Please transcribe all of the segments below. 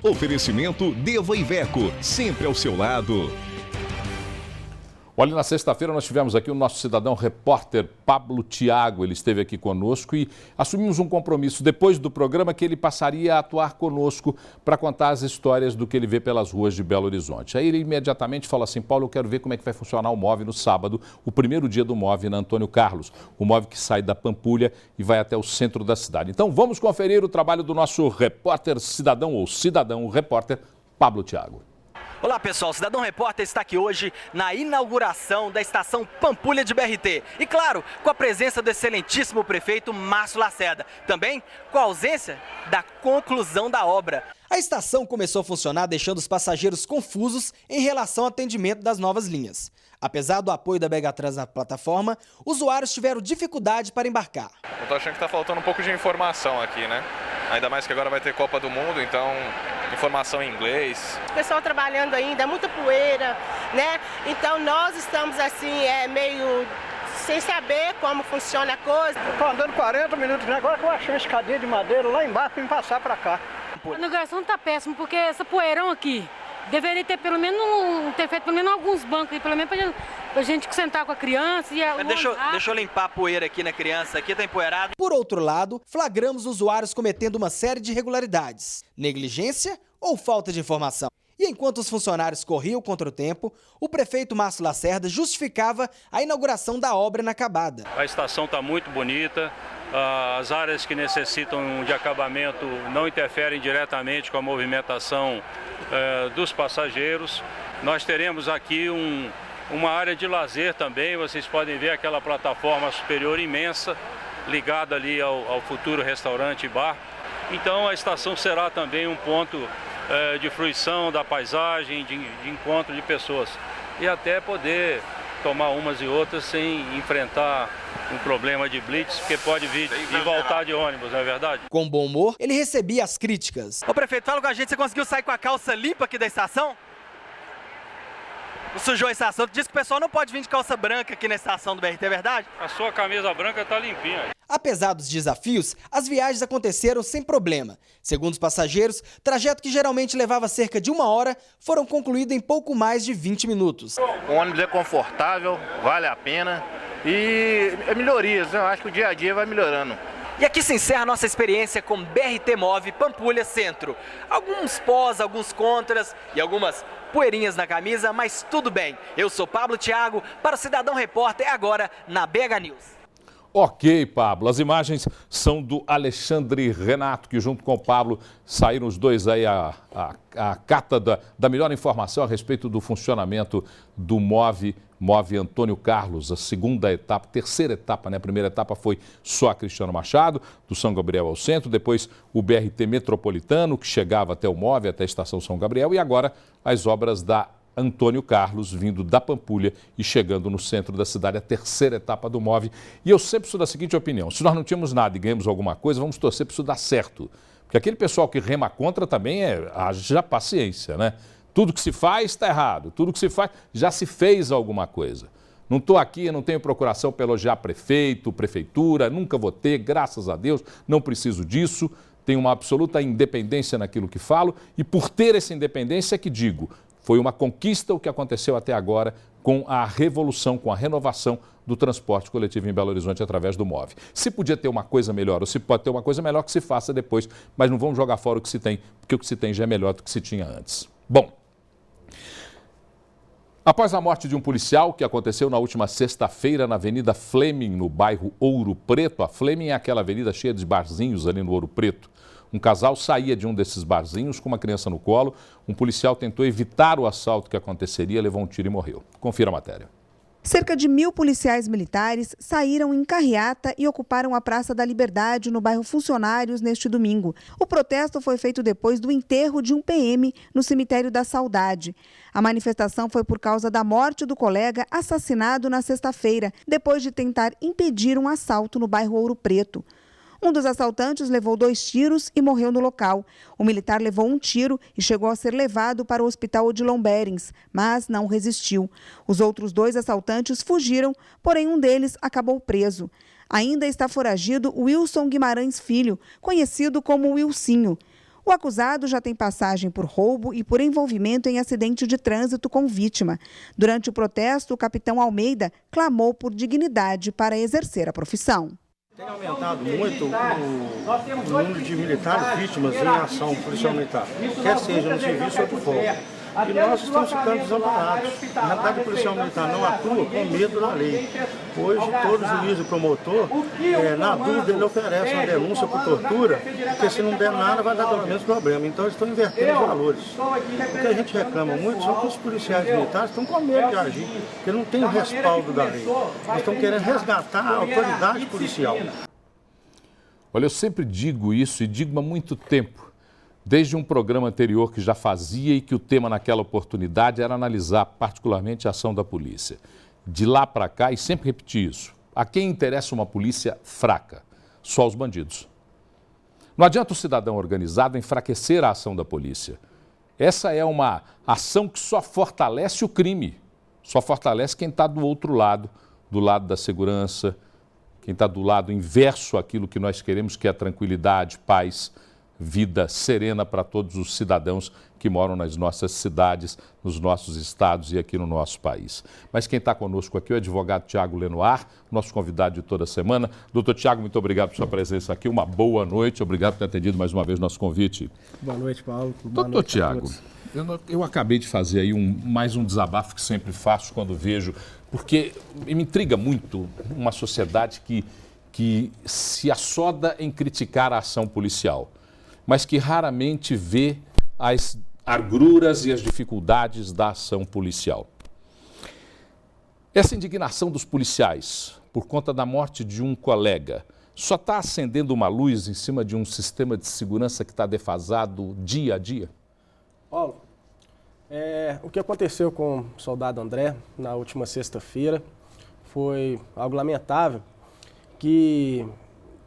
Oferecimento Deva Iveco, sempre ao seu lado. Olha, na sexta-feira nós tivemos aqui o nosso cidadão repórter Pablo Thiago. Ele esteve aqui conosco e assumimos um compromisso depois do programa que ele passaria a atuar conosco para contar as histórias do que ele vê pelas ruas de Belo Horizonte. Aí ele imediatamente falou assim: Paulo, eu quero ver como é que vai funcionar o MOVE no sábado, o primeiro dia do MOVE na Antônio Carlos. O MOVE que sai da Pampulha e vai até o centro da cidade. Então vamos conferir o trabalho do nosso repórter cidadão ou cidadão repórter Pablo Thiago. Olá pessoal, o Cidadão Repórter está aqui hoje na inauguração da estação Pampulha de BRT. E claro, com a presença do excelentíssimo prefeito Márcio Lacerda. Também com a ausência da conclusão da obra. A estação começou a funcionar deixando os passageiros confusos em relação ao atendimento das novas linhas. Apesar do apoio da Megatrans na plataforma, usuários tiveram dificuldade para embarcar. Eu tô achando que está faltando um pouco de informação aqui, né? Ainda mais que agora vai ter Copa do Mundo, então informação em inglês. O pessoal trabalhando ainda, é muita poeira, né? Então nós estamos assim, meio sem saber como funciona a coisa. Estou andando 40 minutos, agora que eu achei uma escadinha de madeira lá embaixo para me passar para cá. A inauguração está péssima, porque essa poeirão aqui deveria ter feito pelo menos alguns bancos aí, pelo menos pra gente sentar com a criança e deixa eu limpar a poeira aqui na criança, aqui tá empoeirado. Por outro lado, flagramos usuários cometendo uma série de irregularidades, negligência ou falta de informação. E enquanto os funcionários corriam contra o tempo, o prefeito Márcio Lacerda justificava a inauguração da obra inacabada. A estação está muito bonita, as áreas que necessitam de acabamento não interferem diretamente com a movimentação dos passageiros. Nós teremos aqui uma área de lazer também, vocês podem ver aquela plataforma superior imensa, ligada ali ao futuro restaurante e bar. Então a estação será também um ponto de fruição da paisagem, de encontro de pessoas. E até poder tomar umas e outras sem enfrentar um problema de blitz, porque pode vir e voltar de ônibus, não é verdade? Com bom humor, ele recebia as críticas. Ô prefeito, fala com a gente, você conseguiu sair com a calça limpa aqui da estação? Não sujou a estação? Tu disse que o pessoal não pode vir de calça branca aqui na estação do BRT, é verdade? A sua camisa branca está limpinha. Apesar dos desafios, as viagens aconteceram sem problema. Segundo os passageiros, trajeto que geralmente levava cerca de 1 hora, foram concluídos em pouco mais de 20 minutos. O ônibus é confortável, vale a pena e é melhorias, eu acho que o dia a dia vai melhorando. E aqui se encerra a nossa experiência com BRT MOVE Pampulha Centro. Alguns pós, alguns contras e algumas poeirinhas na camisa, mas tudo bem. Eu sou Pablo Thiago, para o Cidadão Repórter, agora na BH News. Ok, Pablo. As imagens são do Alexandre Renato, que junto com o Pablo saíram os dois aí a cata da melhor informação a respeito do funcionamento do MOVE Antônio Carlos, a segunda etapa, terceira etapa, né? A primeira etapa foi só a Cristiano Machado, do São Gabriel ao centro, depois o BRT Metropolitano, que chegava até o MOVE, até a Estação São Gabriel, e agora as obras da Antônio Carlos, vindo da Pampulha e chegando no centro da cidade, a terceira etapa do MOVE. E eu sempre sou da seguinte opinião: se nós não tínhamos nada e ganhamos alguma coisa, vamos torcer para isso dar certo. Porque aquele pessoal que rema contra também haja paciência, né? Tudo que se faz está errado, tudo que se faz já se fez alguma coisa. Não estou aqui, não tenho procuração para elogiar prefeito, prefeitura, nunca vou ter, graças a Deus, não preciso disso. Tenho uma absoluta independência naquilo que falo e por ter essa independência é que digo, foi uma conquista o que aconteceu até agora com a revolução, com a renovação do transporte coletivo em Belo Horizonte através do MOVE. Se podia ter uma coisa melhor ou se pode ter uma coisa melhor, que se faça depois, mas não vamos jogar fora o que se tem, porque o que se tem já é melhor do que se tinha antes. Bom, após a morte de um policial que aconteceu na última sexta-feira na Avenida Fleming, no bairro Ouro Preto, a Fleming é aquela avenida cheia de barzinhos ali no Ouro Preto. Um casal saía de um desses barzinhos com uma criança no colo. Um policial tentou evitar o assalto que aconteceria, levou um tiro e morreu. Confira a matéria. Cerca de 1.000 policiais militares saíram em carreata e ocuparam a Praça da Liberdade, no bairro Funcionários, neste domingo. O protesto foi feito depois do enterro de um PM no cemitério da Saudade. A manifestação foi por causa da morte do colega assassinado na sexta-feira, depois de tentar impedir um assalto no bairro Ouro Preto. Um dos assaltantes levou 2 tiros e morreu no local. O militar levou 1 tiro e chegou a ser levado para o hospital Odilon Berens, mas não resistiu. Os outros 2 assaltantes fugiram, porém um deles acabou preso. Ainda está foragido Wilson Guimarães Filho, conhecido como Wilsinho. O acusado já tem passagem por roubo e por envolvimento em acidente de trânsito com vítima. Durante o protesto, o capitão Almeida clamou por dignidade para exercer a profissão. Tem aumentado muito o número de militares vítimas em ação policial militar, quer seja no serviço ou de fora. E nós estamos ficando desamparados. Na realidade, o policial militar não atua com medo da lei. Hoje, todo juiz e promotor, na dúvida, ele oferece uma denúncia por tortura, porque se não der nada, vai dar pelo menos problema. Então, eles estão invertendo os valores. O que a gente reclama muito são que os policiais militares estão com medo de agir, porque não tem o respaldo da lei. Eles estão querendo resgatar a autoridade policial. Olha, eu sempre digo isso e digo há muito tempo. Desde um programa anterior que já fazia e que o tema naquela oportunidade era analisar particularmente a ação da polícia. De lá para cá, e sempre repeti isso, a quem interessa uma polícia fraca? Só os bandidos. Não adianta o cidadão organizado enfraquecer a ação da polícia. Essa é uma ação que só fortalece o crime, só fortalece quem está do outro lado, do lado da segurança, quem está do lado inverso àquilo que nós queremos, que é a tranquilidade, paz, vida serena para todos os cidadãos que moram nas nossas cidades, nos nossos estados e aqui no nosso país. Mas quem está conosco aqui é o advogado Tiago Lenoir, nosso convidado de toda semana. Doutor Tiago, muito obrigado por sua presença aqui. Uma boa noite. Obrigado por ter atendido mais uma vez nosso convite. Boa noite, Paulo. Doutor Tiago, eu acabei de fazer aí mais um desabafo que sempre faço quando vejo, porque me intriga muito uma sociedade que se assoda em criticar a ação policial, mas que raramente vê as agruras e as dificuldades da ação policial. Essa indignação dos policiais por conta da morte de um colega só está acendendo uma luz em cima de um sistema de segurança que está defasado dia a dia? Paulo, o que aconteceu com o soldado André na última sexta-feira foi algo lamentável, que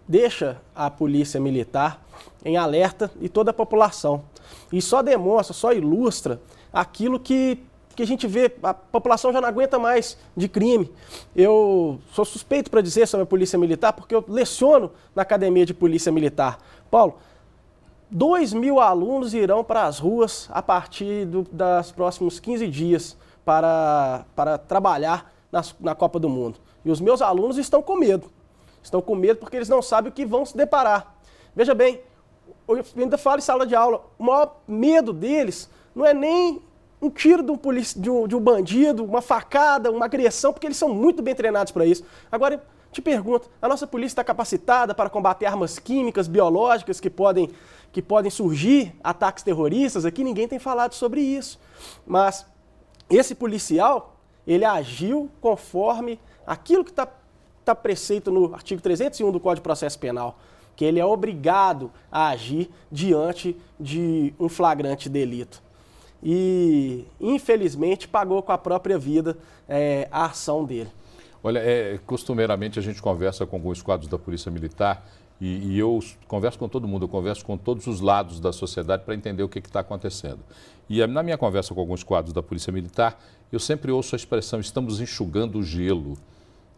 deixa a polícia militar em alerta e toda a população. E só demonstra, só ilustra aquilo que a gente vê, a população já não aguenta mais de crime. Eu sou suspeito para dizer sobre a polícia militar porque eu leciono na academia de polícia militar. Paulo, 2.000 alunos irão para as ruas a partir dos próximos 15 dias para trabalhar na Copa do Mundo. E os meus alunos estão com medo. Estão com medo porque eles não sabem o que vão se deparar. Veja bem, eu ainda falo em sala de aula, o maior medo deles não é nem um tiro de um bandido, uma facada, uma agressão, porque eles são muito bem treinados para isso. Agora, te pergunto, a nossa polícia está capacitada para combater armas químicas, biológicas que podem surgir, ataques terroristas? Aqui ninguém tem falado sobre isso. Mas esse policial, ele agiu conforme aquilo que está preceito no artigo 301 do Código de Processo Penal, que ele é obrigado a agir diante de um flagrante delito. E, infelizmente, pagou com a própria vida a ação dele. Olha, costumeiramente a gente conversa com alguns quadros da Polícia Militar e eu converso com todo mundo, eu converso com todos os lados da sociedade para entender o que está acontecendo. E na minha conversa com alguns quadros da Polícia Militar, eu sempre ouço a expressão "estamos enxugando o gelo".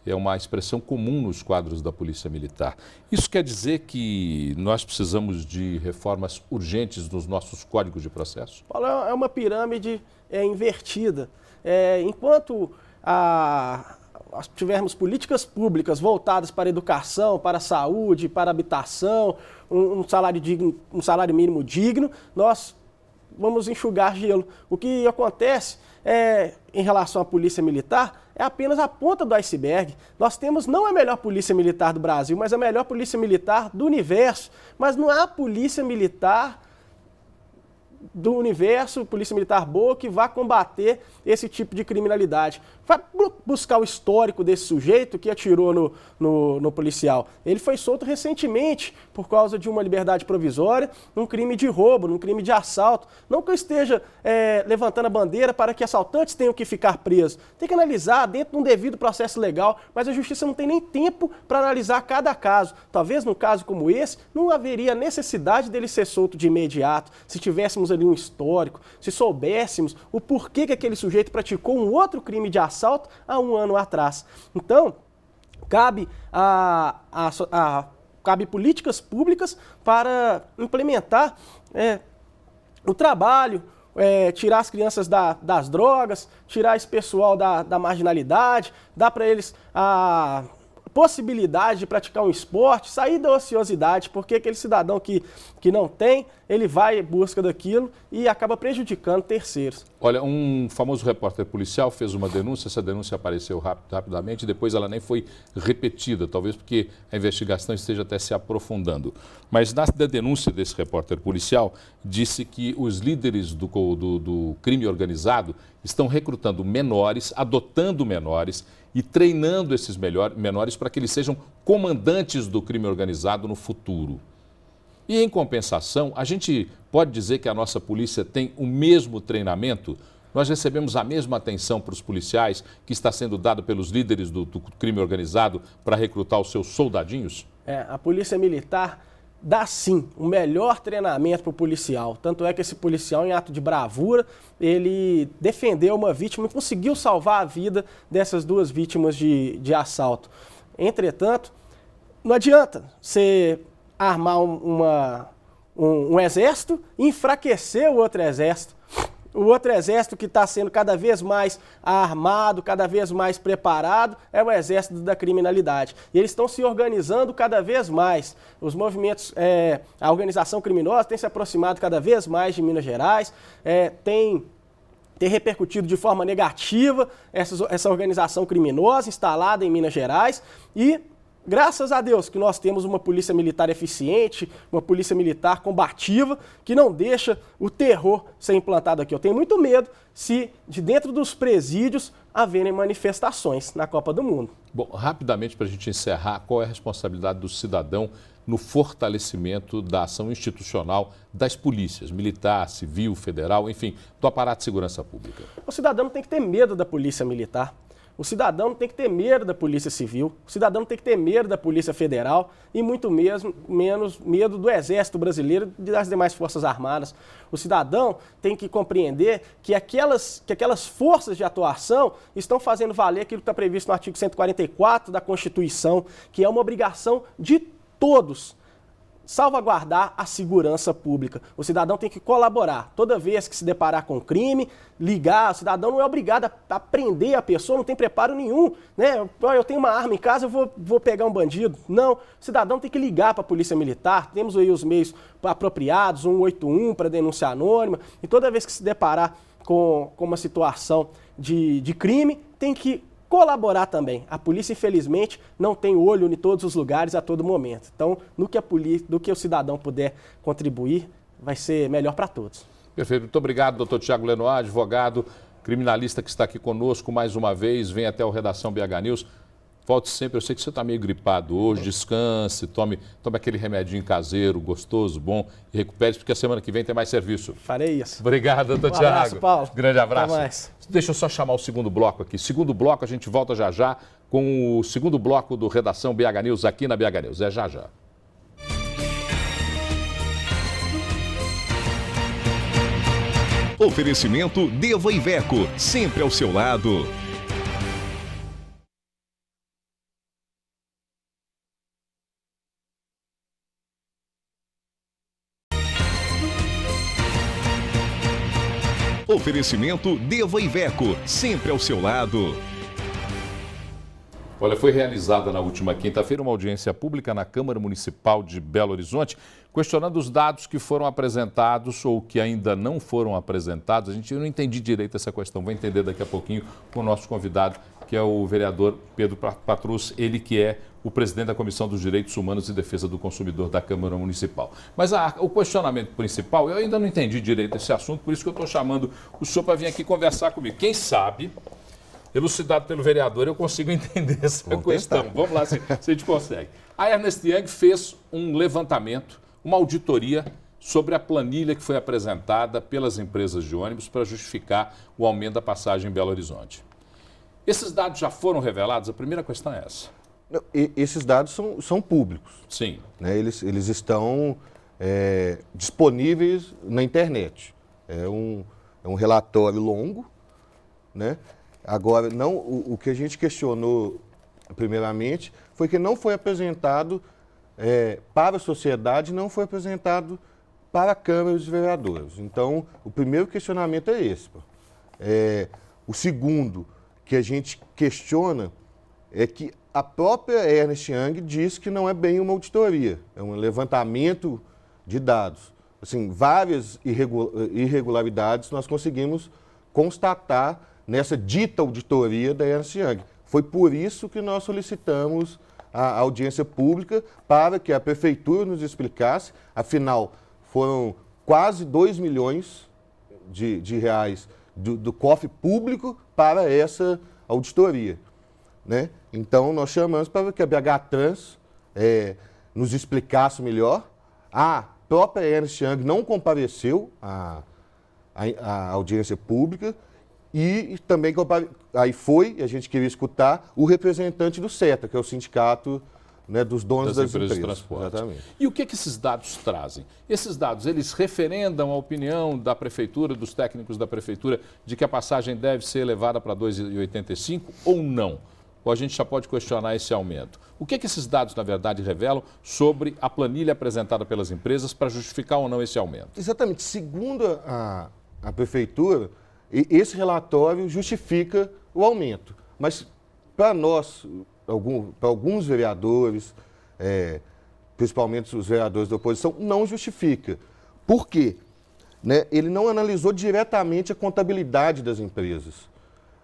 É uma expressão comum nos quadros da Polícia Militar. Isso quer dizer que nós precisamos de reformas urgentes nos nossos códigos de processo? Paulo, é uma pirâmide invertida. Enquanto tivermos políticas públicas voltadas para a educação, para a saúde, para a habitação, um salário mínimo digno, nós vamos enxugar gelo. O que acontece em relação à polícia militar é apenas a ponta do iceberg. Nós temos não a melhor polícia militar do Brasil, mas a melhor polícia militar do universo. Mas não há polícia militar do universo, polícia militar boa, que vá combater esse tipo de criminalidade. Vai buscar o histórico desse sujeito que atirou no policial. Ele foi solto recentemente por causa de uma liberdade provisória, num crime de roubo, num crime de assalto. Não que eu esteja levantando a bandeira para que assaltantes tenham que ficar presos. Tem que analisar dentro de um devido processo legal, mas a justiça não tem nem tempo para analisar cada caso. Talvez num caso como esse, não haveria necessidade dele ser solto de imediato, se tivéssemos ali um histórico, se soubéssemos o porquê que aquele sujeito praticou um outro crime de assalto há um ano atrás. Então, cabe cabe políticas públicas para implementar o trabalho, tirar as crianças das drogas, tirar esse pessoal da marginalidade, dar para eles a possibilidade de praticar um esporte, sair da ociosidade, porque aquele cidadão que não tem, ele vai em busca daquilo e acaba prejudicando terceiros. Olha, um famoso repórter policial fez uma denúncia, essa denúncia apareceu rapidamente, depois ela nem foi repetida, talvez porque a investigação esteja até se aprofundando. Mas na denúncia desse repórter policial, disse que os líderes do crime organizado estão recrutando menores, adotando menores e treinando esses menores para que eles sejam comandantes do crime organizado no futuro. E, em compensação, a gente pode dizer que a nossa polícia tem o mesmo treinamento? Nós recebemos a mesma atenção para os policiais que está sendo dada pelos líderes do crime organizado para recrutar os seus soldadinhos? A polícia militar dá sim o melhor treinamento para o policial. Tanto é que esse policial, em ato de bravura, ele defendeu uma vítima e conseguiu salvar a vida dessas duas vítimas de assalto. Entretanto, não adianta você armar um exército e enfraquecer o outro exército. O outro exército que está sendo cada vez mais armado, cada vez mais preparado, é o exército da criminalidade. E eles estão se organizando cada vez mais. Os movimentos, a organização criminosa tem se aproximado cada vez mais de Minas Gerais, tem repercutido de forma negativa essa organização criminosa instalada em Minas Gerais e graças a Deus que nós temos uma polícia militar eficiente, uma polícia militar combativa, que não deixa o terror ser implantado aqui. Eu tenho muito medo se de dentro dos presídios haverem manifestações na Copa do Mundo. Bom, rapidamente para a gente encerrar, qual é a responsabilidade do cidadão no fortalecimento da ação institucional das polícias, militar, civil, federal, enfim, do aparato de segurança pública? O cidadão não tem que ter medo da polícia militar. O cidadão não tem que ter medo da Polícia Civil, o cidadão não tem que ter medo da Polícia Federal e muito menos medo do Exército Brasileiro e das demais Forças Armadas. O cidadão tem que compreender que aquelas forças de atuação estão fazendo valer aquilo que está previsto no artigo 144 da Constituição, que é uma obrigação de todos salvaguardar a segurança pública. O cidadão tem que colaborar. Toda vez que se deparar com crime, ligar. O cidadão não é obrigado a prender a pessoa, não tem preparo nenhum. Né? Eu tenho uma arma em casa, eu vou pegar um bandido. Não. O cidadão tem que ligar para a Polícia Militar. Temos aí os meios apropriados, 181 para denúncia anônima. E toda vez que se deparar com uma situação de crime, tem que colaborar também. A polícia, infelizmente, não tem olho em todos os lugares a todo momento. Então, no que o cidadão puder contribuir, vai ser melhor para todos. Perfeito. Muito obrigado, doutor Tiago Lenoir, advogado, criminalista que está aqui conosco mais uma vez. Vem até o Redação BH News. Volte sempre. Eu sei que você está meio gripado hoje. Descanse, tome aquele remedinho caseiro, gostoso, bom, e recupere-se, porque a semana que vem tem mais serviço. Farei isso. Obrigado, doutor Tiago. Abraço, Paulo. Grande abraço. Até mais. Deixa eu só chamar o segundo bloco aqui. Segundo bloco, a gente volta já já com o segundo bloco do Redação BH News aqui na BH News. É já já. Oferecimento Deva Iveco, sempre ao seu lado. Oferecimento Deva Iveco, sempre ao seu lado. Olha, foi realizada na última quinta-feira uma audiência pública na Câmara Municipal de Belo Horizonte, questionando os dados que foram apresentados ou que ainda não foram apresentados. Eu não entendi direito essa questão, vou entender daqui a pouquinho com o nosso convidado, que é o vereador Pedro Patrus, ele que é o presidente da Comissão dos Direitos Humanos e Defesa do Consumidor da Câmara Municipal. Mas o questionamento principal, eu ainda não entendi direito esse assunto, por isso que eu estou chamando o senhor para vir aqui conversar comigo. Quem sabe, elucidado pelo vereador, eu consigo entender essa questão. Vamos lá, se a gente consegue. A Ernst Young fez um levantamento, uma auditoria sobre a planilha que foi apresentada pelas empresas de ônibus para justificar o aumento da passagem em Belo Horizonte. Esses dados já foram revelados? A primeira questão é essa. Não, esses dados são públicos. Sim. Né? Eles estão disponíveis na internet. É um relatório longo, né? Agora, o que a gente questionou primeiramente foi que não foi apresentado para a sociedade, não foi apresentado para a Câmara dos Vereadores. Então, o primeiro questionamento é esse. O segundo que a gente questiona é que a própria Ernst Young diz que não é bem uma auditoria, é um levantamento de dados. Assim, várias irregularidades nós conseguimos constatar nessa dita auditoria da Ernst Young. Foi por isso que nós solicitamos a audiência pública para que a Prefeitura nos explicasse, afinal, foram quase 2 milhões de reais do cofre público para essa auditoria, né? Então, nós chamamos para que a BH Trans nos explicasse melhor. A própria Ernst Young não compareceu à audiência pública e também aí a gente queria escutar o representante do SETA, que é o sindicato, né, dos donos das empresas de transporte. Exatamente. E o que esses dados trazem? Esses dados, eles referendam a opinião da Prefeitura, dos técnicos da Prefeitura, de que a passagem deve ser elevada para R$ 2,85 ou não? Ou a gente já pode questionar esse aumento? O que esses dados, na verdade, revelam sobre a planilha apresentada pelas empresas para justificar ou não esse aumento? Exatamente. Segundo a Prefeitura, esse relatório justifica o aumento. Mas, para nós, para alguns vereadores, principalmente os vereadores da oposição, não justifica. Por quê? Né? Ele não analisou diretamente a contabilidade das empresas.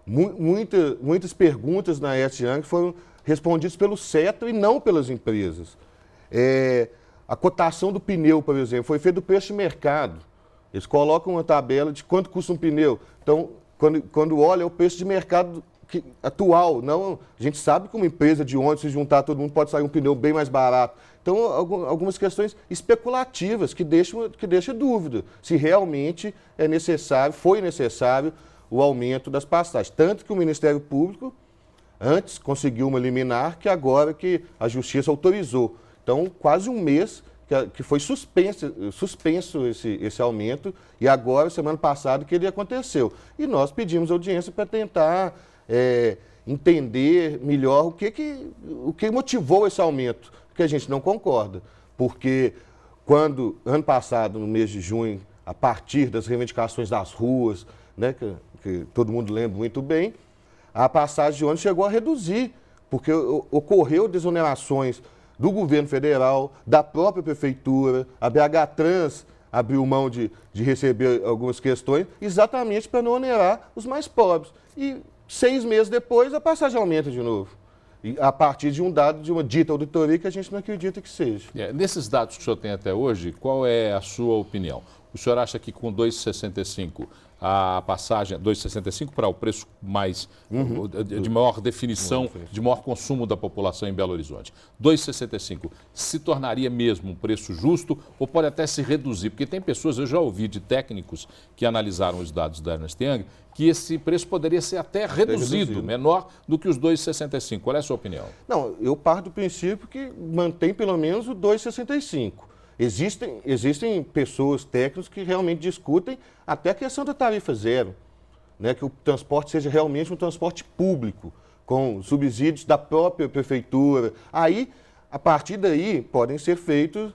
Muitas perguntas na Ernst Young foram respondidas pelo SETA e não pelas empresas. A cotação do pneu, por exemplo, foi feita do preço de mercado. Eles colocam uma tabela de quanto custa um pneu. Então, quando olha, é o preço de mercado atual. Não, a gente sabe que uma empresa de ônibus, se juntar todo mundo, pode sair um pneu bem mais barato. Então, algumas questões especulativas que deixam dúvida se realmente foi necessário o aumento das passagens. Tanto que o Ministério Público antes conseguiu uma liminar que agora que a Justiça autorizou. Então, quase um mês que foi suspenso esse aumento e agora, semana passada, que ele aconteceu. E nós pedimos audiência para tentar entender melhor o que motivou esse aumento, que a gente não concorda. Porque quando, ano passado, no mês de junho, a partir das reivindicações das ruas, né, que todo mundo lembra muito bem, a passagem de ônibus chegou a reduzir, porque ocorreu desonerações do governo federal, da própria prefeitura, a BH Trans abriu mão de receber algumas questões, exatamente para não onerar os mais pobres. E 6 meses depois, a passagem aumenta de novo. E a partir de um dado, de uma dita auditoria que a gente não acredita que seja. Nesses dados que o senhor tem até hoje, qual é a sua opinião? O senhor acha que com 2,65 a passagem, 2,65 para o preço mais de maior definição, de maior consumo da população em Belo Horizonte, 2,65 se tornaria mesmo um preço justo ou pode até se reduzir? Porque tem pessoas, eu já ouvi de técnicos que analisaram os dados da Ernst Young, que esse preço poderia ser até reduzido, menor do que os 2,65. Qual é a sua opinião? Não, eu parto do princípio que mantém pelo menos o 2,65. Existem pessoas, técnicos, que realmente discutem até a questão da tarifa zero, né? Que o transporte seja realmente um transporte público, com subsídios da própria prefeitura. Aí, a partir daí, podem ser feitas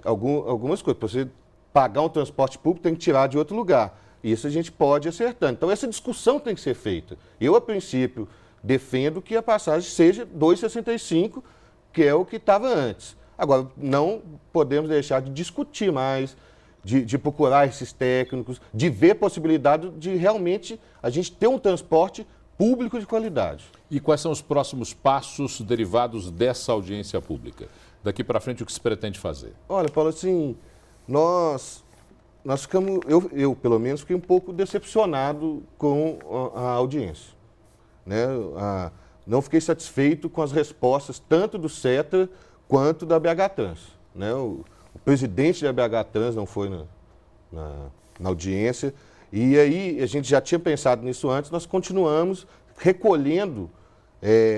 algumas coisas. Para você pagar um transporte público, tem que tirar de outro lugar. Isso a gente pode acertar. Então, essa discussão tem que ser feita. Eu, a princípio, defendo que a passagem seja 2,65, que é o que estava antes. Agora, não podemos deixar de discutir mais, de procurar esses técnicos, de ver possibilidade de realmente a gente ter um transporte público de qualidade. E quais são os próximos passos derivados dessa audiência pública? Daqui para frente, o que se pretende fazer? Olha, Paulo, assim, nós ficamos, eu pelo menos, fiquei um pouco decepcionado com a audiência, né? Não fiquei satisfeito com as respostas tanto do SETA quanto da BH Trans, né? O presidente da BH Trans não foi na audiência, e aí a gente já tinha pensado nisso antes, nós continuamos recolhendo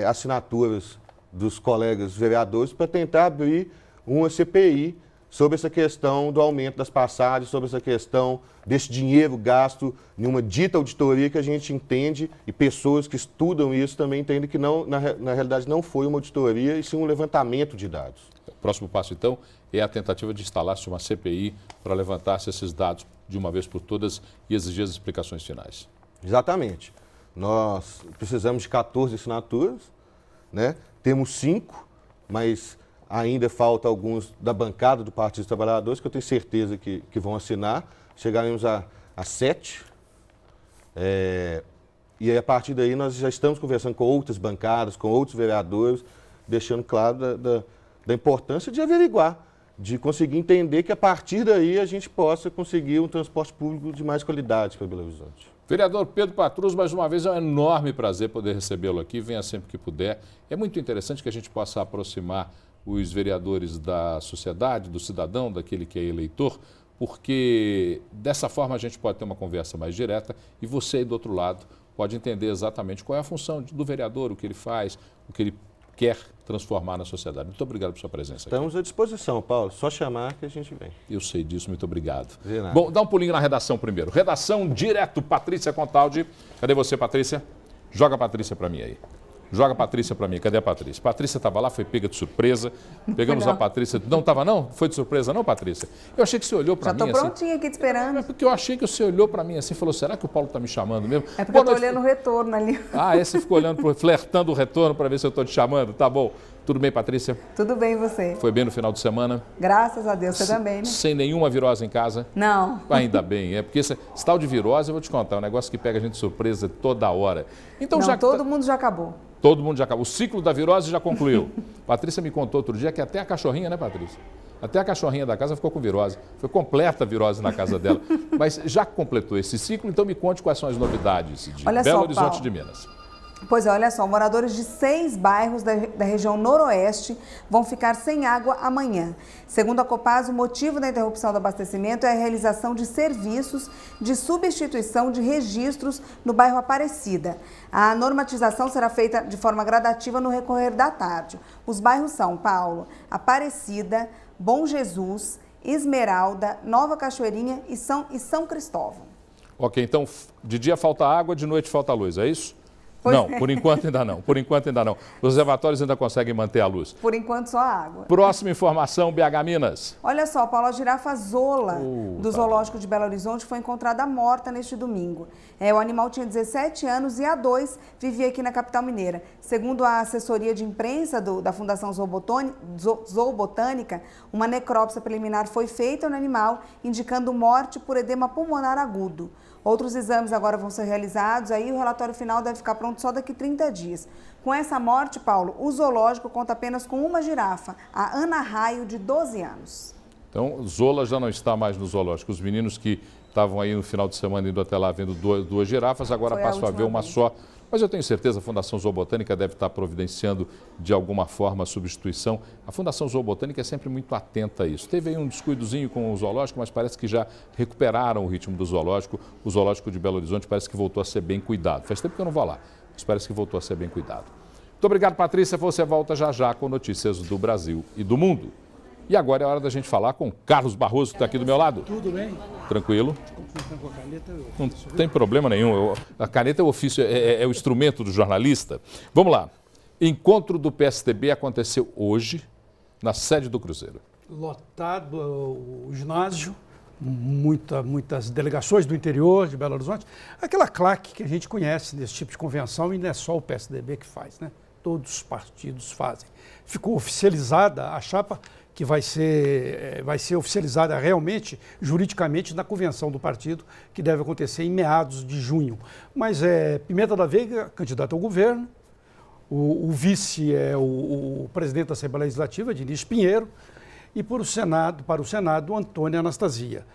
assinaturas dos colegas vereadores para tentar abrir uma CPI sobre essa questão do aumento das passagens, sobre essa questão desse dinheiro gasto em uma dita auditoria que a gente entende, e pessoas que estudam isso também entendem que não, na realidade não foi uma auditoria, e sim um levantamento de dados. O próximo passo, então, é a tentativa de instalar-se uma CPI para levantar-se esses dados de uma vez por todas e exigir as explicações finais. Exatamente. Nós precisamos de 14 assinaturas, né? Temos 5, mas ainda falta alguns da bancada do Partido dos Trabalhadores, que eu tenho certeza que vão assinar. Chegaremos a 7. E aí, a partir daí, nós já estamos conversando com outras bancadas, com outros vereadores, deixando claro da importância de averiguar, de conseguir entender que a partir daí a gente possa conseguir um transporte público de mais qualidade para Belo Horizonte. Vereador Pedro Patrus, mais uma vez é um enorme prazer poder recebê-lo aqui, venha sempre que puder. É muito interessante que a gente possa aproximar os vereadores da sociedade, do cidadão, daquele que é eleitor, porque dessa forma a gente pode ter uma conversa mais direta e você aí do outro lado pode entender exatamente qual é a função do vereador, o que ele faz, o que ele quer transformar na sociedade. Muito obrigado por sua presença aqui. Estamos à disposição, Paulo. Só chamar que a gente vem. Eu sei disso, muito obrigado. De nada. Bom, dá um pulinho na redação primeiro. Redação direto, Patrícia Contaldi. Cadê você, Patrícia? Joga a Patrícia para mim aí. Joga a Patrícia para mim. Cadê a Patrícia? Patrícia estava lá, foi pega de surpresa. Pegamos a Patrícia. Não estava não? Foi de surpresa não, Patrícia? Eu achei que você olhou para mim assim. Já estou prontinha aqui te esperando. É porque eu achei que você olhou para mim assim e falou, será que o Paulo está me chamando mesmo? É porque eu estou olhando o retorno ali. Ah, você ficou olhando, flertando o retorno para ver se eu estou te chamando? Tá bom. Tudo bem, Patrícia? Tudo bem, e você? Foi bem no final de semana? Graças a Deus, você também, né? Sem nenhuma virose em casa? Não. Ainda bem, porque esse tal de virose, eu vou te contar, é um negócio que pega a gente de surpresa toda hora. Então, não, todo mundo já acabou. Todo mundo já acabou. O ciclo da virose já concluiu. Patrícia me contou outro dia que até a cachorrinha, né, Patrícia? Até a cachorrinha da casa ficou com virose. Foi completa a virose na casa dela. Mas já completou esse ciclo, então me conte quais são as novidades de Belo Horizonte de Minas. Pois é, olha só, moradores de 6 bairros da região noroeste vão ficar sem água amanhã. Segundo a Copasa, o motivo da interrupção do abastecimento é a realização de serviços de substituição de registros no bairro Aparecida. A normatização será feita de forma gradativa no recorrer da tarde. Os bairros são Paulo, Aparecida, Bom Jesus, Esmeralda, Nova Cachoeirinha e São Cristóvão. Ok, então de dia falta água, de noite falta luz, é isso? Não, por enquanto ainda não. Por enquanto ainda não. Os reservatórios ainda conseguem manter a luz. Por enquanto só a água. Próxima informação, BH Minas. Olha só, Paulo, a girafa Zola do Zoológico de Belo Horizonte foi encontrada morta neste domingo. O animal tinha 17 anos e há 2 vivia aqui na capital mineira. Segundo a assessoria de imprensa da Fundação Zoobotânica, uma necrópsia preliminar foi feita no animal, indicando morte por edema pulmonar agudo. Outros exames agora vão ser realizados, aí o relatório final deve ficar pronto só daqui 30 dias. Com essa morte, Paulo, o zoológico conta apenas com uma girafa, a Ana Raio, de 12 anos. Então, Zola já não está mais no zoológico. Os meninos que estavam aí no final de semana indo até lá vendo duas girafas, agora passam a ver uma só. Mas eu tenho certeza, a Fundação Zoobotânica deve estar providenciando de alguma forma a substituição. A Fundação Zoobotânica é sempre muito atenta a isso. Teve aí um descuidozinho com o zoológico, mas parece que já recuperaram o ritmo do zoológico. O zoológico de Belo Horizonte parece que voltou a ser bem cuidado. Faz tempo que eu não vou lá, mas parece que voltou a ser bem cuidado. Muito obrigado, Patrícia. Você volta já já com notícias do Brasil e do mundo. E agora é hora da gente falar com Carlos Barroso, que está aqui do meu lado. Tudo bem? Tranquilo? Não tem problema nenhum. A caneta é o ofício, é o instrumento do jornalista. Vamos lá. Encontro do PSDB aconteceu hoje na sede do Cruzeiro. Lotado o ginásio, muitas delegações do interior de Belo Horizonte. Aquela claque que a gente conhece nesse tipo de convenção e não é só o PSDB que faz, né? Todos os partidos fazem. Ficou oficializada a chapa que vai ser oficializada realmente, juridicamente, na convenção do partido, que deve acontecer em meados de junho. Mas Pimenta da Veiga, candidato ao governo, o vice é o presidente da Assembleia Legislativa, Diniz Pinheiro, e para o Senado, Antônia Anastasia.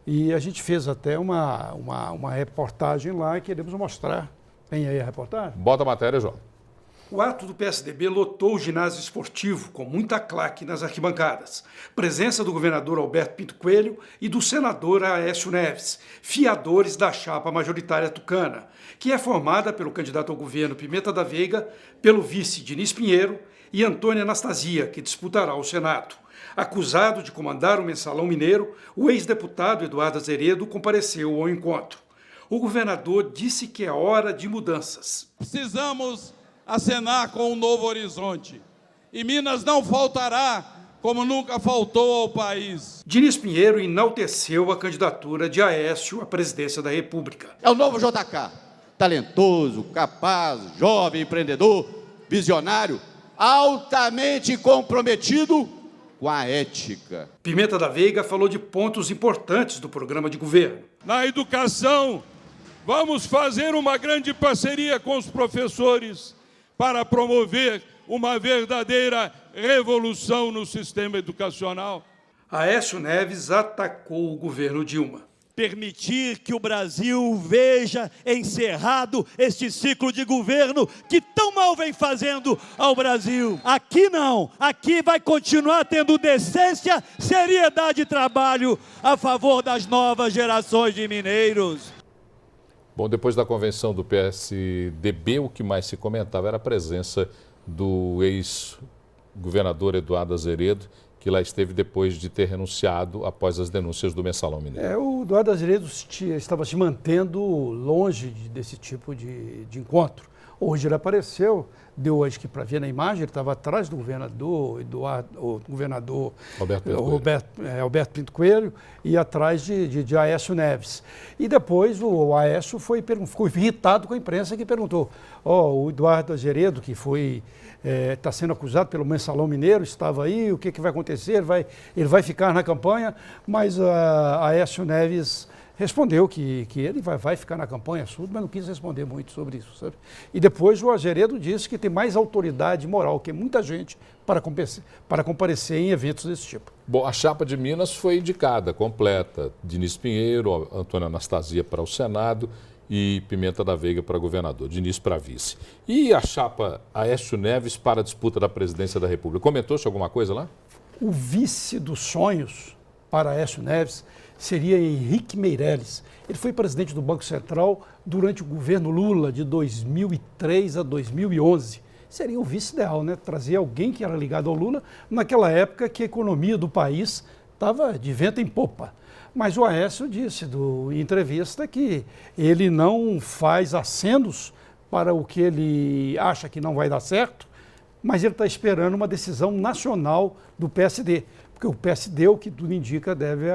E a gente fez até uma reportagem lá e queremos mostrar. Tem aí a reportagem? Bota a matéria, João. O ato do PSDB lotou o ginásio esportivo com muita claque nas arquibancadas. Presença do governador Alberto Pinto Coelho e do senador Aécio Neves, fiadores da chapa majoritária tucana, que é formada pelo candidato ao governo Pimenta da Veiga, pelo vice Diniz Pinheiro e Antônia Anastasia, que disputará o Senado. Acusado de comandar o Mensalão Mineiro, o ex-deputado Eduardo Azeredo compareceu ao encontro. O governador disse que é hora de mudanças. Precisamos acenar com um novo horizonte. E Minas não faltará, como nunca faltou ao país. Diniz Pinheiro enalteceu a candidatura de Aécio à presidência da República. É o novo JK, talentoso, capaz, jovem, empreendedor, visionário, altamente comprometido com a ética. Pimenta da Veiga falou de pontos importantes do programa de governo. Na educação, vamos fazer uma grande parceria com os professores para promover uma verdadeira revolução no sistema educacional. Aécio Neves atacou o governo Dilma. Permitir que o Brasil veja encerrado este ciclo de governo que tão mal vem fazendo ao Brasil. Aqui não, aqui vai continuar tendo decência, seriedade e trabalho a favor das novas gerações de mineiros. Bom, depois da convenção do PSDB, o que mais se comentava era a presença do ex-governador Eduardo Azeredo, que lá esteve depois de ter renunciado após as denúncias do Mensalão Mineiro. O Eduardo Azeredo estava se mantendo longe desse tipo de encontro. Hoje ele apareceu, deu acho que para ver na imagem, ele estava atrás do governador Alberto Pinto Coelho e atrás de Aécio Neves. E depois o Aécio ficou irritado com a imprensa que perguntou, o Eduardo Azeredo, que está sendo acusado pelo Mensalão Mineiro, estava aí, o que vai acontecer? Ele vai ficar na campanha, mas Aécio Neves respondeu que ele vai ficar na campanha, mas não quis responder muito sobre isso, sabe? E depois o Azeredo disse que tem mais autoridade moral que muita gente para comparecer em eventos desse tipo. Bom, a chapa de Minas foi indicada, completa. Diniz Pinheiro, Antônia Anastasia para o Senado e Pimenta da Veiga para governador, Diniz para vice. E a chapa Aécio Neves para a disputa da presidência da República? Comentou-se alguma coisa lá? O vice dos sonhos para Aécio Neves seria Henrique Meirelles. Ele foi presidente do Banco Central durante o governo Lula, de 2003 a 2011. Seria o vice ideal, né? Trazer alguém que era ligado ao Lula, naquela época que a economia do país estava de vento em popa. Mas o Aécio disse em entrevista que ele não faz acenos para o que ele acha que não vai dar certo, mas ele está esperando uma decisão nacional do PSD, porque o PSD, o que tudo indica, deve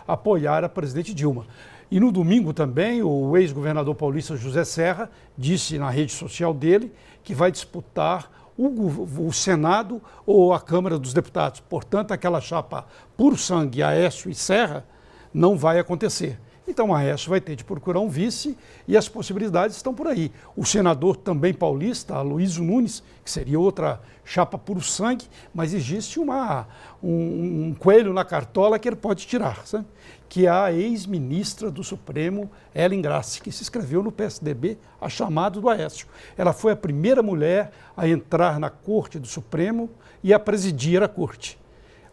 apoiar a presidente Dilma. E no domingo também, o ex-governador paulista José Serra disse na rede social dele que vai disputar o Senado ou a Câmara dos Deputados. Portanto, aquela chapa puro sangue, Aécio e Serra, não vai acontecer. Então, Aécio vai ter de procurar um vice e as possibilidades estão por aí. O senador também paulista, Aloysio Nunes, que seria outra chapa puro sangue, mas existe um coelho na cartola que ele pode tirar, sabe? Que é a ex-ministra do Supremo, Hélin Grassi, que se inscreveu no PSDB a chamado do Aécio. Ela foi a primeira mulher a entrar na Corte do Supremo e a presidir a Corte.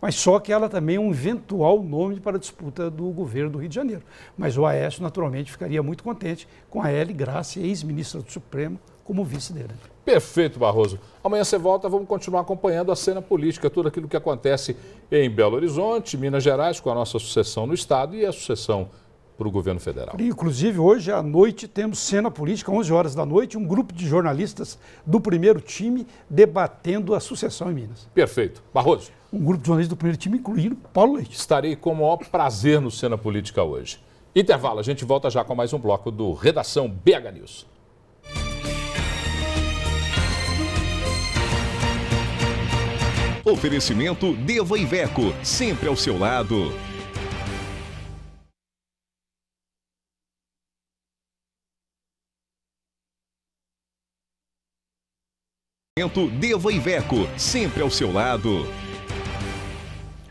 Mas só que ela também é um eventual nome para a disputa do governo do Rio de Janeiro. Mas o Aécio, naturalmente, ficaria muito contente com a Hélin Grassi, ex-ministra do Supremo, como vice dele. Perfeito, Barroso. Amanhã você volta, vamos continuar acompanhando a cena política, tudo aquilo que acontece em Belo Horizonte, Minas Gerais, com a nossa sucessão no Estado e a sucessão para o governo federal. Inclusive, hoje à noite temos cena política, 11 horas da noite, um grupo de jornalistas do primeiro time debatendo a sucessão em Minas. Perfeito. Barroso. Um grupo de jornalistas do primeiro time, incluindo Paulo Leite. Estarei com o maior prazer no Cena Política hoje. Intervalo, a gente volta já com mais um bloco do Redação BH News. Oferecimento Deva Iveco, sempre ao seu lado. Deva Iveco, sempre ao seu lado.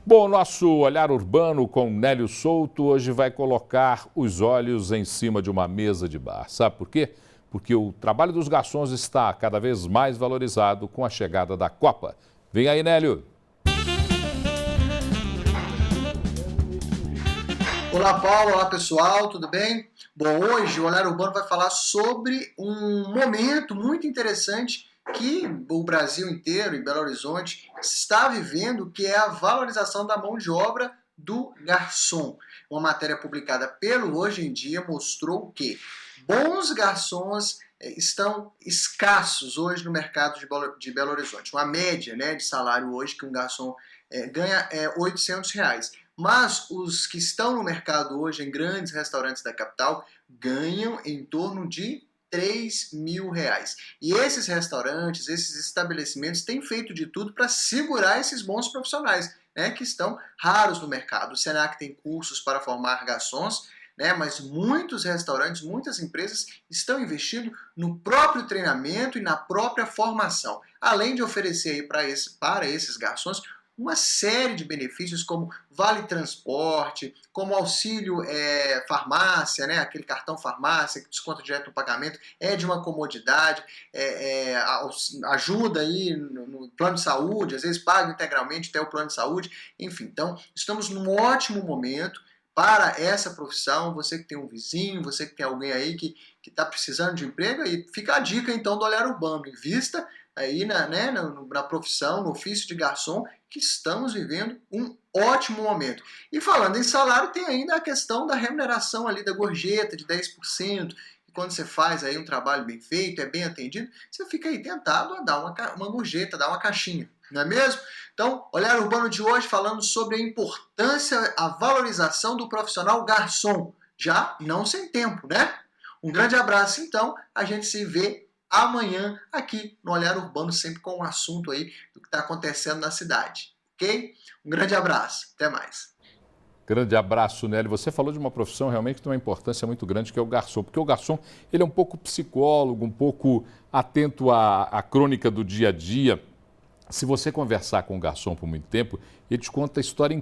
Bom, nosso olhar urbano com Nélio Souto hoje vai colocar os olhos em cima de uma mesa de bar. Sabe por quê? Porque o trabalho dos garçons está cada vez mais valorizado com a chegada da Copa. Vem aí, Nélio. Olá, Paulo. Olá, pessoal. Tudo bem? Bom, hoje o Olhar Urbano vai falar sobre um momento muito interessante que o Brasil inteiro e Belo Horizonte está vivendo, que é a valorização da mão de obra do garçom. Uma matéria publicada pelo Hoje em Dia mostrou que bons garçons estão escassos hoje no mercado de Belo Horizonte. Uma média, né, de salário hoje que um garçom ganha é R$800. Mas os que estão no mercado hoje em grandes restaurantes da capital ganham em torno de R$3.000. E esses restaurantes, esses estabelecimentos têm feito de tudo para segurar esses bons profissionais, né, que estão raros no mercado. O Senac tem cursos para formar garçons, né, mas muitos restaurantes, muitas empresas estão investindo no próprio treinamento e na própria formação, além de oferecer aí para esses garçons uma série de benefícios como vale transporte, como auxílio farmácia, né? Aquele cartão farmácia que desconta direto no pagamento, é de uma comodidade, ajuda aí no plano de saúde, às vezes paga integralmente até o plano de saúde, enfim. Então, estamos num ótimo momento para essa profissão. Você que tem um vizinho, você que tem alguém aí que está precisando de emprego, aí fica a dica então do Olhar Urbano, invista aí na profissão, no ofício de garçom, que estamos vivendo um ótimo momento. E falando em salário, tem ainda a questão da remuneração ali da gorjeta de 10%, e quando você faz aí um trabalho bem feito, é bem atendido, você fica aí tentado a dar uma gorjeta, dar uma caixinha, não é mesmo? Então, Olhar Urbano de hoje falando sobre a importância, a valorização do profissional garçom, já não sem tempo, né? Um grande abraço, então, a gente se vê amanhã aqui no Olhar Urbano, sempre com um assunto aí do que está acontecendo na cidade, ok? Um grande abraço, até mais. Grande abraço, Nelly. Você falou de uma profissão realmente que tem uma importância muito grande, que é o garçom, porque o garçom ele é um pouco psicólogo, um pouco atento à crônica do dia a dia. Se você conversar com o garçom por muito tempo, ele te conta histórias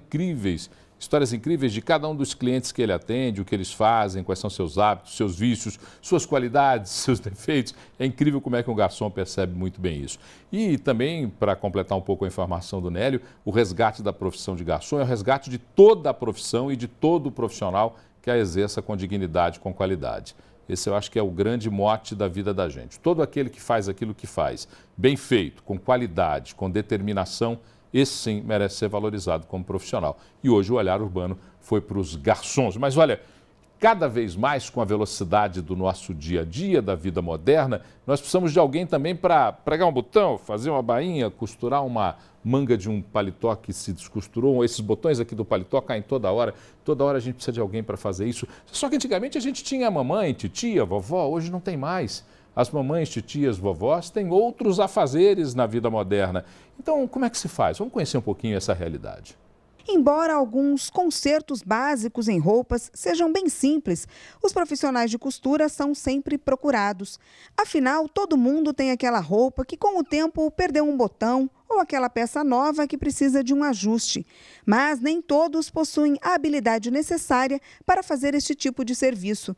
incríveis de cada um dos clientes que ele atende, o que eles fazem, quais são seus hábitos, seus vícios, suas qualidades, seus defeitos. É incrível como é que um garçom percebe muito bem isso. E também, para completar um pouco a informação do Nélio, o resgate da profissão de garçom é o resgate de toda a profissão e de todo o profissional que a exerça com dignidade, com qualidade. Esse eu acho que é o grande mote da vida da gente. Todo aquele que faz aquilo que faz, bem feito, com qualidade, com determinação, esse sim merece ser valorizado como profissional. E hoje o Olhar Urbano foi para os garçons. Mas olha, cada vez mais com a velocidade do nosso dia a dia, da vida moderna, nós precisamos de alguém também para pregar um botão, fazer uma bainha, costurar uma manga de um paletó que se descosturou. Esses botões aqui do paletó caem toda hora a gente precisa de alguém para fazer isso. Só que antigamente a gente tinha mamãe, titia, vovó, hoje não tem mais. As mamães, titias, vovós têm outros afazeres na vida moderna. Então, como é que se faz? Vamos conhecer um pouquinho essa realidade. Embora alguns consertos básicos em roupas sejam bem simples, os profissionais de costura são sempre procurados. Afinal, todo mundo tem aquela roupa que com o tempo perdeu um botão ou aquela peça nova que precisa de um ajuste. Mas nem todos possuem a habilidade necessária para fazer este tipo de serviço.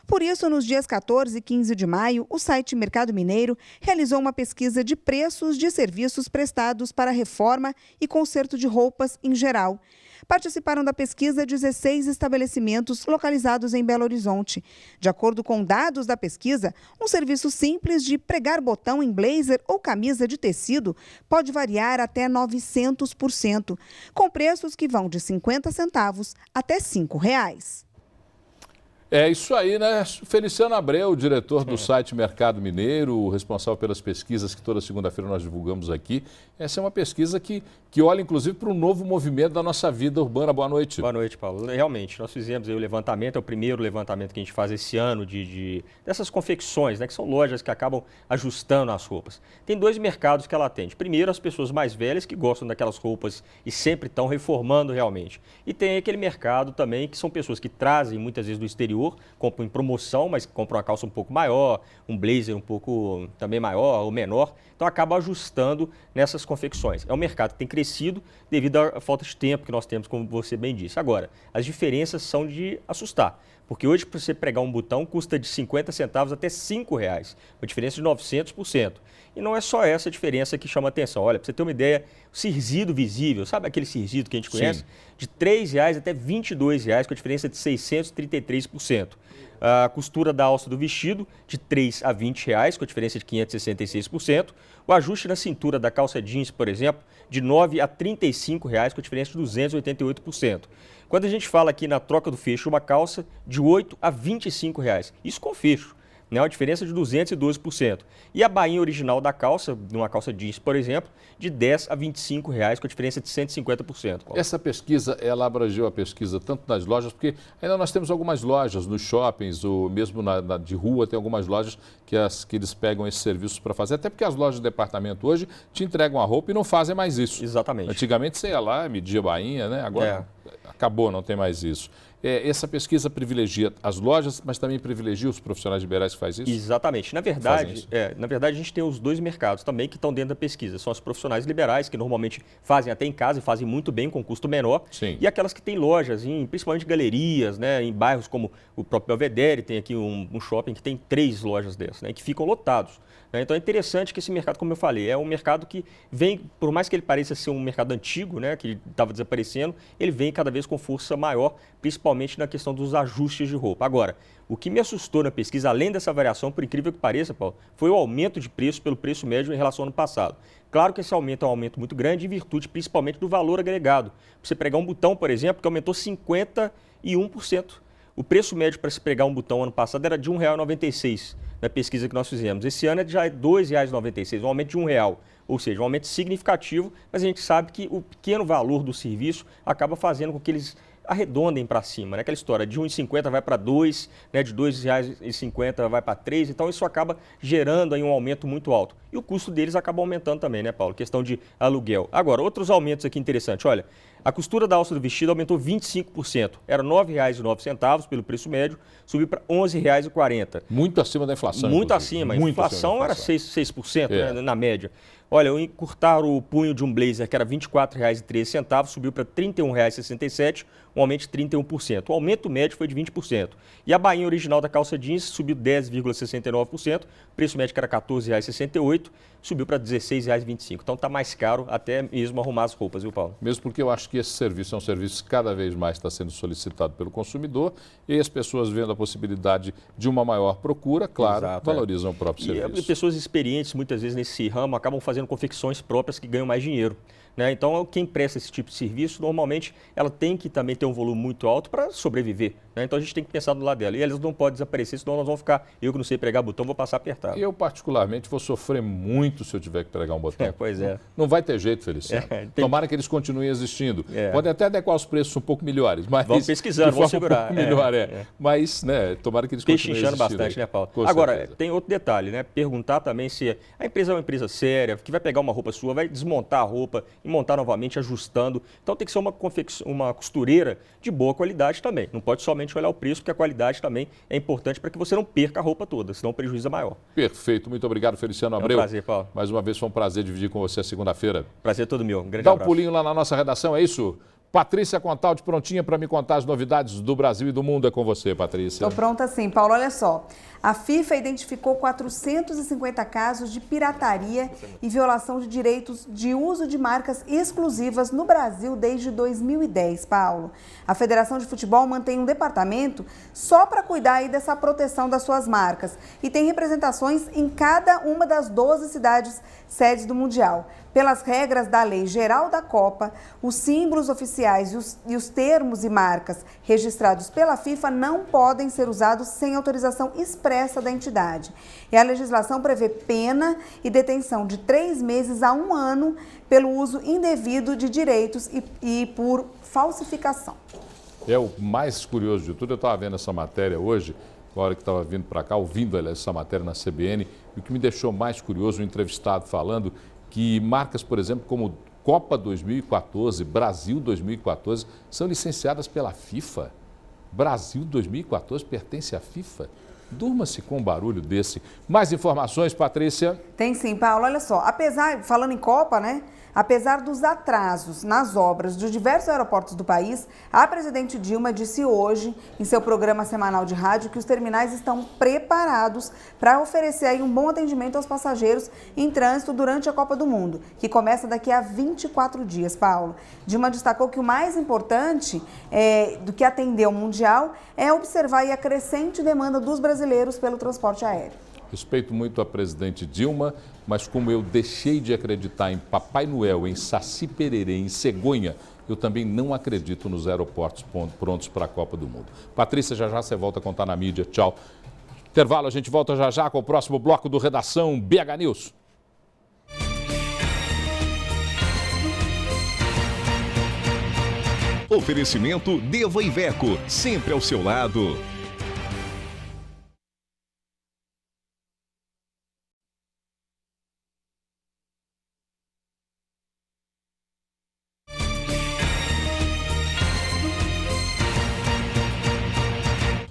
Por isso, nos dias 14 e 15 de maio, o site Mercado Mineiro realizou uma pesquisa de preços de serviços prestados para reforma e conserto de roupas em geral. Participaram da pesquisa 16 estabelecimentos localizados em Belo Horizonte. De acordo com dados da pesquisa, um serviço simples de pregar botão em blazer ou camisa de tecido pode variar até 900%, com preços que vão de 50 centavos até R$ 5,00. É isso aí, né? Feliciano Abreu, diretor do site Mercado Mineiro, responsável pelas pesquisas que toda segunda-feira nós divulgamos aqui. Essa é uma pesquisa que olha, inclusive, para um novo movimento da nossa vida urbana. Boa noite. Boa noite, Paulo. Realmente, nós fizemos aí o levantamento, é o primeiro levantamento que a gente faz esse ano dessas confecções, né, que são lojas que acabam ajustando as roupas. Tem dois mercados que ela atende. Primeiro, as pessoas mais velhas que gostam daquelas roupas e sempre estão reformando realmente. E tem aquele mercado também que são pessoas que trazem muitas vezes do exterior, compram em promoção, mas compram uma calça um pouco maior, um blazer um pouco também maior ou menor, então acaba ajustando nessas confecções. É um mercado que tem crescido devido à falta de tempo que nós temos, como você bem disse. Agora, as diferenças são de assustar, porque hoje para você pregar um botão custa de 50 centavos até R$ 5,00, uma diferença de 900%. E não é só essa diferença que chama atenção. Olha, para você ter uma ideia, o cirzido visível, sabe aquele cirzido que a gente conhece? Sim. De R$ 3,00 até R$ 22,00, com a diferença de 633%. A costura da alça do vestido, de R$ 3 a R$ 20,00, com a diferença de 566%. O ajuste na cintura da calça jeans, por exemplo, de R$ 9 a R$ 35,00, com a diferença de 288%. Quando a gente fala aqui na troca do fecho, uma calça de R$ 8 a R$ 25,00. Isso com fecho. Uma diferença de 212%. E a bainha original da calça, numa calça jeans, por exemplo, de R$ 10 a R$ 25,00, com a diferença de 150%. Paulo. Essa pesquisa, ela abrangeu a pesquisa tanto nas lojas, porque ainda nós temos algumas lojas nos shoppings, ou mesmo de rua, tem algumas lojas que eles pegam esses serviços para fazer, até porque as lojas de departamento hoje te entregam a roupa e não fazem mais isso. Exatamente. Antigamente você ia lá, media a bainha, né? Agora acabou, não tem mais isso. Essa pesquisa privilegia as lojas, mas também privilegia os profissionais liberais que fazem isso? Exatamente. Na verdade, a gente tem os dois mercados também que estão dentro da pesquisa. São os profissionais liberais, que normalmente fazem até em casa e fazem muito bem com custo menor. Sim. E aquelas que têm lojas, principalmente galerias, né, em bairros como o próprio Belvedere, tem aqui um shopping que tem 3 lojas dessas, né, que ficam lotados. Então é interessante que esse mercado, como eu falei, é um mercado que vem, por mais que ele pareça ser um mercado antigo, né, que estava desaparecendo, ele vem cada vez com força maior, principalmente na questão dos ajustes de roupa. Agora, o que me assustou na pesquisa, além dessa variação, por incrível que pareça, Paulo, foi o aumento de preço pelo preço médio em relação ao ano passado. Claro que esse aumento é um aumento muito grande, em virtude principalmente do valor agregado. Você pregar um botão, por exemplo, que aumentou 51%. O preço médio para se pregar um botão ano passado era de R$ 1,96 na pesquisa que nós fizemos. Esse ano já é R$ 2,96, um aumento de R$1. Ou seja, um aumento significativo, mas a gente sabe que o pequeno valor do serviço acaba fazendo com que eles arredondem para cima, né? Aquela história de R$ 1,50 vai para 2, né? De R$ 2,50 vai para 3, então isso acaba gerando aí um aumento muito alto. E o custo deles acaba aumentando também, né, Paulo? Questão de aluguel. Agora, outros aumentos aqui interessantes, olha, a costura da alça do vestido aumentou 25%. Era R$ 9,09 pelo preço médio, subiu para R$ 11,40. Muito acima da inflação. Muito acima. A inflação era 6%, né, na média. Olha, eu encurtar o punho de um blazer que era R$ 24,13, subiu para R$ 31,67, um aumento de 31%. O aumento médio foi de 20%. E a bainha original da calça jeans subiu 10,69%, o preço médio que era R$ 14,68, subiu para R$ 16,25. Então está mais caro até mesmo arrumar as roupas, viu, Paulo? Mesmo porque eu acho que esse serviço é um serviço que cada vez mais está sendo solicitado pelo consumidor e as pessoas vendo a possibilidade de uma maior procura, claro, valorizam o próprio serviço. E pessoas experientes, muitas vezes, nesse ramo, acabam fazendo confecções próprias que ganham mais dinheiro. Né? Então, quem presta esse tipo de serviço, normalmente, ela tem que também ter um volume muito alto para sobreviver. Né? Então, a gente tem que pensar do lado dela. E elas não podem desaparecer, senão nós vamos ficar, eu que não sei pregar botão, vou passar apertado. Eu, particularmente, vou sofrer muito se eu tiver que pregar um botão. Pois é. Não vai ter jeito, Feliciano. Tomara que eles continuem existindo. Podem até adequar os preços um pouco melhores, mas... Vamos pesquisando, vamos segurar. Um pouco melhor, Mas, né, tomara que eles continuem existindo. Bastante, né, Paulo? Agora, tem outro detalhe, né? Perguntar também se a empresa é uma empresa séria, que vai pegar uma roupa sua, vai desmontar a roupa e montar novamente, ajustando. Então tem que ser uma costureira de boa qualidade também. Não pode somente olhar o preço, porque a qualidade também é importante para que você não perca a roupa toda, senão o prejuízo é maior. Prazer, muito obrigado, Feliciano Abreu. É um prazer, Paulo. Mais uma vez foi um prazer dividir com você a segunda-feira. Prazer todo meu. Um grande abraço. Dá um pulinho lá na nossa redação, é isso? Patrícia Contaldi, prontinha para me contar as novidades do Brasil e do mundo. É com você, Patrícia. Estou pronta sim, Paulo. Olha só. A FIFA identificou 450 casos de pirataria e violação de direitos de uso de marcas exclusivas no Brasil desde 2010, Paulo. A Federação de Futebol mantém um departamento só para cuidar aí dessa proteção das suas marcas e tem representações em cada uma das 12 cidades sedes do Mundial. Pelas regras da Lei Geral da Copa, os símbolos oficiais e os termos e marcas registrados pela FIFA não podem ser usados sem autorização expressa da entidade. E a legislação prevê pena e detenção de 3 meses a 1 ano pelo uso indevido de direitos e por falsificação. É o mais curioso de tudo. Eu estava vendo essa matéria hoje, na hora que estava vindo para cá, ouvindo essa matéria na CBN, e o que me deixou mais curioso, o entrevistado falando que marcas, por exemplo, como Copa 2014, Brasil 2014, são licenciadas pela FIFA. Brasil 2014 pertence à FIFA. Durma-se com um barulho desse. Mais informações, Patrícia? Tem sim, Paulo. Olha só, falando em Copa, né? Apesar dos atrasos nas obras de diversos aeroportos do país, a presidente Dilma disse hoje, em seu programa semanal de rádio, que os terminais estão preparados para oferecer aí um bom atendimento aos passageiros em trânsito durante a Copa do Mundo, que começa daqui a 24 dias, Paulo. Dilma destacou que o mais importante do que atender ao Mundial é observar aí a crescente demanda dos brasileiros pelo transporte aéreo. Respeito muito a presidente Dilma, mas como eu deixei de acreditar em Papai Noel, em Saci Pererê, em cegonha, eu também não acredito nos aeroportos prontos para a Copa do Mundo. Patrícia, já você volta a contar na mídia. Tchau. Intervalo, a gente volta já com o próximo bloco do Redação BH News. Oferecimento Deva Iveco, sempre ao seu lado.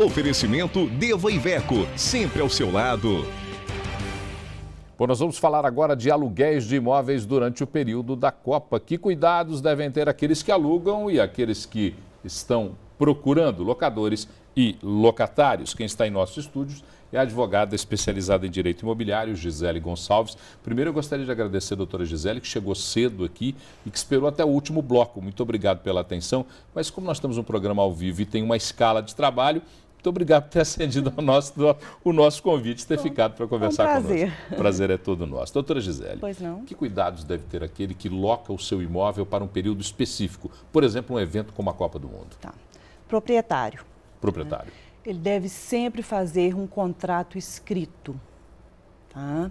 Oferecimento Deva Iveco, sempre ao seu lado. Bom, nós vamos falar agora de aluguéis de imóveis durante o período da Copa. Que cuidados devem ter aqueles que alugam e aqueles que estão procurando, locadores e locatários? Quem está em nossos estúdios é a advogada especializada em direito imobiliário, Gisele Gonçalves. Primeiro, eu gostaria de agradecer a doutora Gisele, que chegou cedo aqui e que esperou até o último bloco. Muito obrigado pela atenção. Mas como nós temos um programa ao vivo e tem uma escala de trabalho, muito obrigado por ter atendido o nosso convite e ter ficado para conversar conosco. O prazer é todo nosso. Doutora Gisele, pois não. Que cuidados deve ter aquele que loca o seu imóvel para um período específico? Por exemplo, um evento como a Copa do Mundo. Tá. Proprietário. Proprietário. Ele deve sempre fazer um contrato escrito. Tá?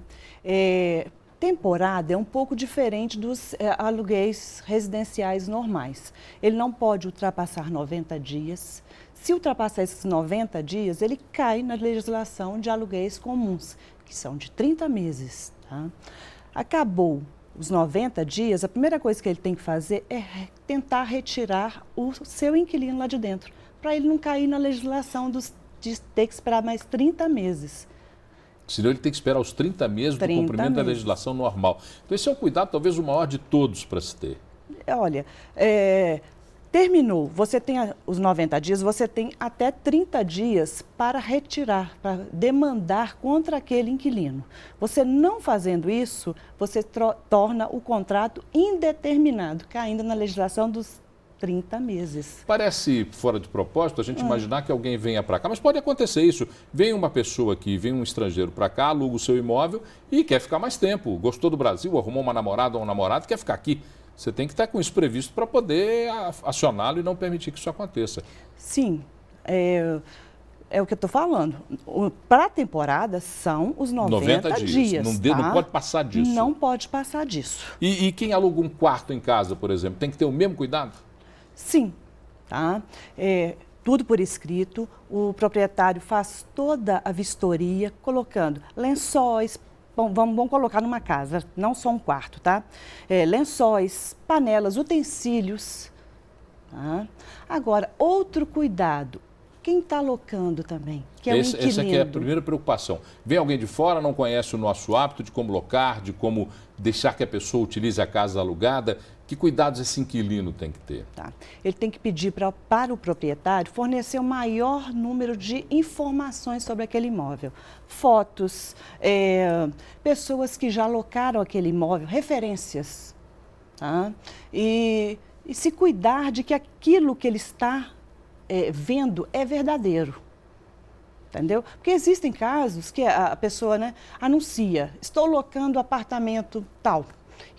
Temporada é um pouco diferente dos aluguéis residenciais normais. Ele não pode ultrapassar 90 dias. Se ultrapassar esses 90 dias, ele cai na legislação de aluguéis comuns, que são de 30 meses. Tá? Acabou os 90 dias, a primeira coisa que ele tem que fazer é tentar retirar o seu inquilino lá de dentro, para ele não cair na legislação de ter que esperar mais 30 meses. Senão ele tem que esperar os 30 meses do cumprimento da legislação normal. Então esse é um cuidado talvez o maior de todos para se ter. Olha, terminou, você tem os 90 dias, você tem até 30 dias para retirar, para demandar contra aquele inquilino. Você não fazendo isso, você torna o contrato indeterminado, caindo na legislação dos 30 meses. Parece fora de propósito a gente imaginar que alguém venha para cá, mas pode acontecer isso. Vem uma pessoa aqui, vem um estrangeiro para cá, aluga o seu imóvel e quer ficar mais tempo. Gostou do Brasil, arrumou uma namorada ou um namorado e quer ficar aqui. Você tem que estar com isso previsto para poder acioná-lo e não permitir que isso aconteça. Sim, é o que eu estou falando. Para a temporada são os 90 dias. Não pode passar disso. Não pode passar disso. E quem aluga um quarto em casa, por exemplo, tem que ter o mesmo cuidado? Sim. Tá? Tudo por escrito. O proprietário faz toda a vistoria, colocando lençóis. Bom, vamos colocar numa casa, não só um quarto, tá? Lençóis, panelas, utensílios. Tá? Agora, outro cuidado, quem está alocando também, que é o inquilino. Essa aqui é a primeira preocupação. Vem alguém de fora, não conhece o nosso hábito de como locar, de como deixar que a pessoa utilize a casa alugada. Que cuidados esse inquilino tem que ter? Tá. Ele tem que pedir para o proprietário fornecer o maior número de informações sobre aquele imóvel. Fotos, pessoas que já alocaram aquele imóvel, referências. Tá? E se cuidar de que aquilo que ele está vendo é verdadeiro. Entendeu? Porque existem casos que a pessoa, né, anuncia, estou locando apartamento tal.